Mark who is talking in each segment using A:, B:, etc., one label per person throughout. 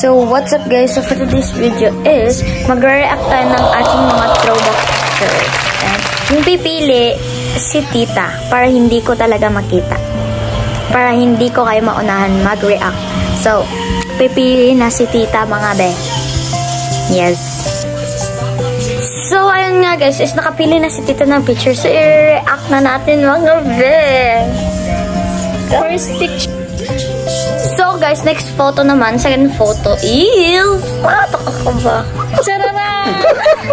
A: So, what's up guys? So, for today's video is mag-react tayo ng ating mga throwback pictures. And yung pipili, si Tita, para hindi ko talaga makita. Para hindi ko kayo maunahan mag-react. So, pipili na si Tita mga be. Yes. So, ayun nga guys, is nakapili na si Tita ng picture. So, i-react na natin mga be. First picture. So guys, next photo naman, second photo is... Taka ka ba? Charara! Taka na!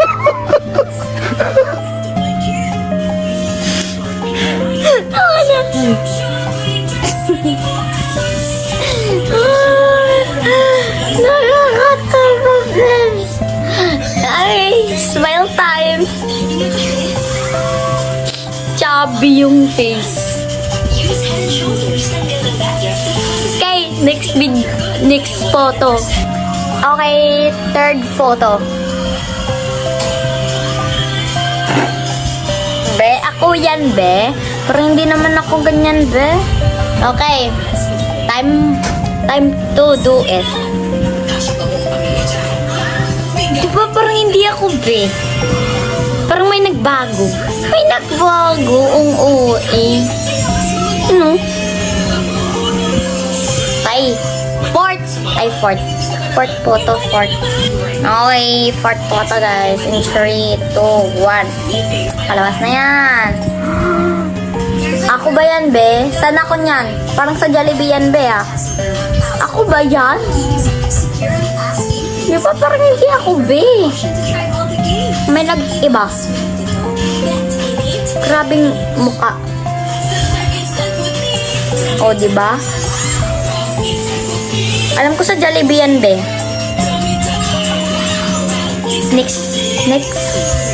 A: Nakakatawa guys! Ay, smile time! Chubby yung face. Next photo. Okay, third photo. Be, ako yan, be. Pero hindi naman ako ganyan, be. Okay. Time to do it. Diba parang hindi ako, be? Parang may nagbago. May nagbago. Oo, eh. Ano? Fourth photo. Okay, fourth photo guys. In 3, 2, 1. Palabas na yan. Ako ba yan, be? Saan ako nyan? Parang sa Jollibee yan, be, ah. Ako ba yan? Di ba parang hindi ako, be? May nag-iba. Grabing muka. O, diba? Alam ko sa Jollibee yan, be. Next.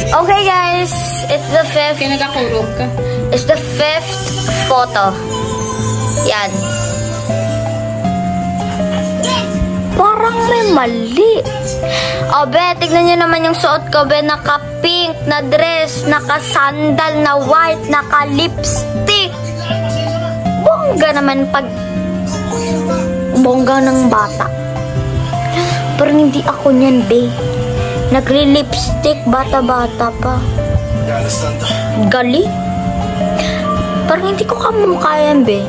A: Okay, guys. It's the fifth.
B: Kaya nagkakurog ka.
A: It's the fifth photo. Yan. Parang may mali. O, be, tignan nyo naman yung suot ko, be. Naka-pink na dress, naka-sandal na white, naka-lipstick. Bongga naman pag... Bongga ng bata. Pero hindi ako niyan, be. Nagli-lipstick, bata-bata pa. Gali? Parang hindi ko kamukha yan, be.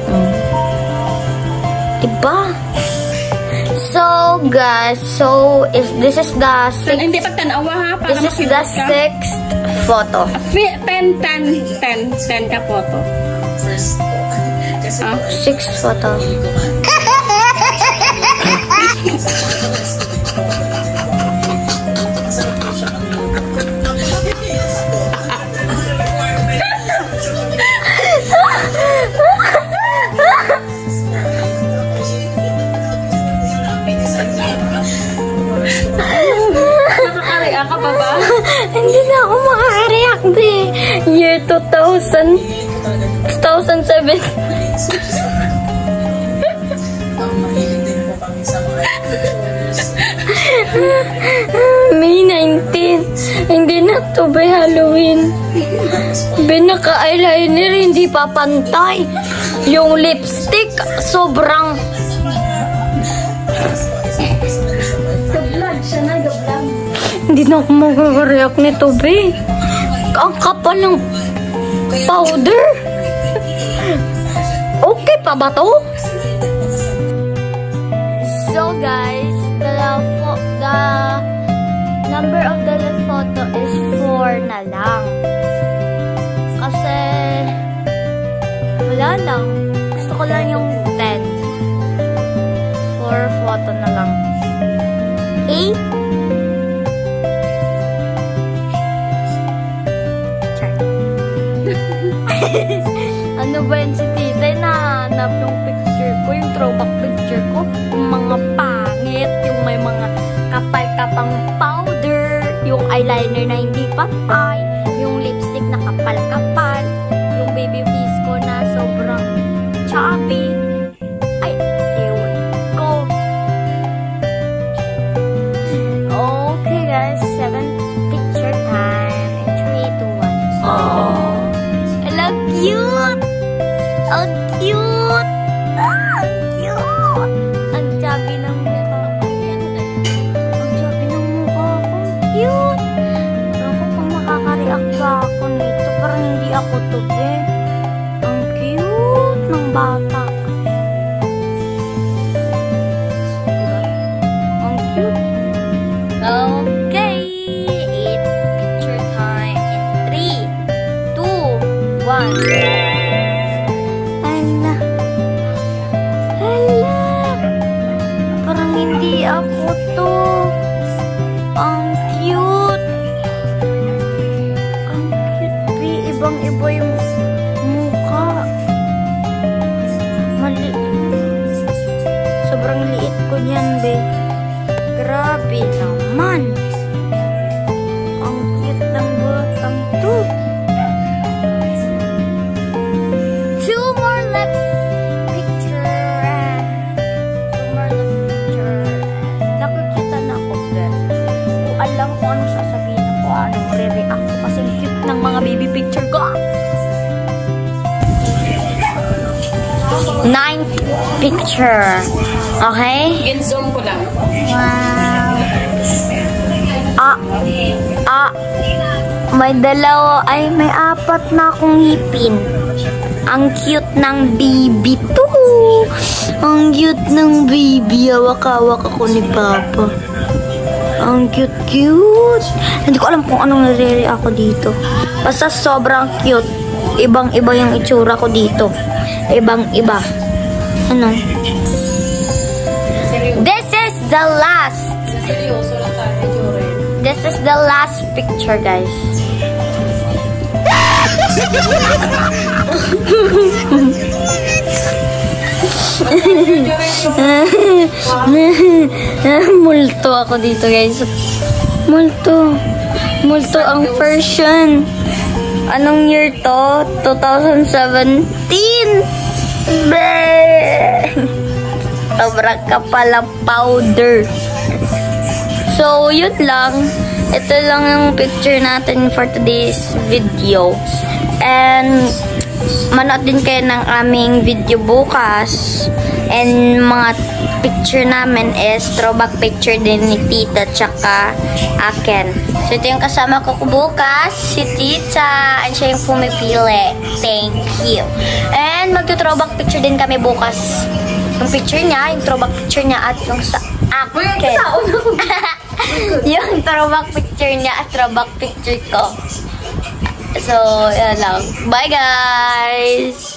A: Diba? So, guys, this is the sixth...
B: Hindi pagtanawa, ha? Para
A: this is the sixth photo.
B: 10 ka photo.
A: Sixth photo.
B: Nakaka-react ka pa ba?
A: Hindi na ako makaka-react, be. Year 2007. May 19. Hindi na to, be, Halloween. Be, naka-eyeliner, hindi pa pantay. Yung lipstick, sobrang... Gablag siya na, gablag. Hindi na ako makaka-react nito, be. Ang kapal ng powder. Okay pa ba to? So, guys, the number of the photo is 4 na lang. Kasi, wala lang. Gusto ko lang yung 10. 4 photo na lang. 8? Ano ba yun si Tita? Nahanap yung picture ko, yung throwback picture ko. Yung mga pangit, yung may mga kapal-kapang powder, yung eyeliner na hindi pantay, yung lipstick na kapal-kapal, yung baby face ko na sobrang chubby. Ay, ewan ko. Okay guys, 7th picture time. In 3, 2, 1. Oh, I love cute! Ang cute! Ah, cute! Ang chubby ng mukha. to, te. Ang cute ng bata. Diba? Ang cute. Okay. Eat picture time in 3, 2, 1. Parang hindi ako to. Ang cute. Ang cute, be. Ibang-iba yung mukha. Sobrang liit ko niyan, be. Grabe naman. Ang cute ng batang to. 2 more left picture. 2 more left picture. Nakikita na ako, guys. Kung alam ko anong sasabihin ako, anong re-react ko. Kasi cute ng mga baby picture ko. 9th picture. Okay?
B: In-zoom ko lang.
A: Wow. May dalawa, ay may 4 na akong ngipin. Ang cute ng baby to. Ang cute ng baby. Hawak-hawak ako ni Papa. Ang cute-cute. Hindi ko alam kung anong nare-react ako dito. Basta sobrang cute. Ibang-iba yung itsura ko dito. Ibang-iba. Ano? This is the last.
B: Seryoso lang tayo,
A: This is the last picture, guys. Multo ako dito, guys. Multo ang version. Anong year to? 2017. Sobrang kapal ang powder. So, yun lang. Ito lang yung picture natin for today's video. And, manood din kayo ng aming video bukas. And, mga picture namin is throwback picture din ni Tita tsaka akin. So, ito yung kasama ko bukas. Si Tita. And siya yung pumipili. Thank you. And, magto-throwback picture din kami bukas. Yung picture niya, yung throwback picture niya at yung sa akin. Yung throwback picture niya at throwback picture ko. So, yan lang. Bye, guys!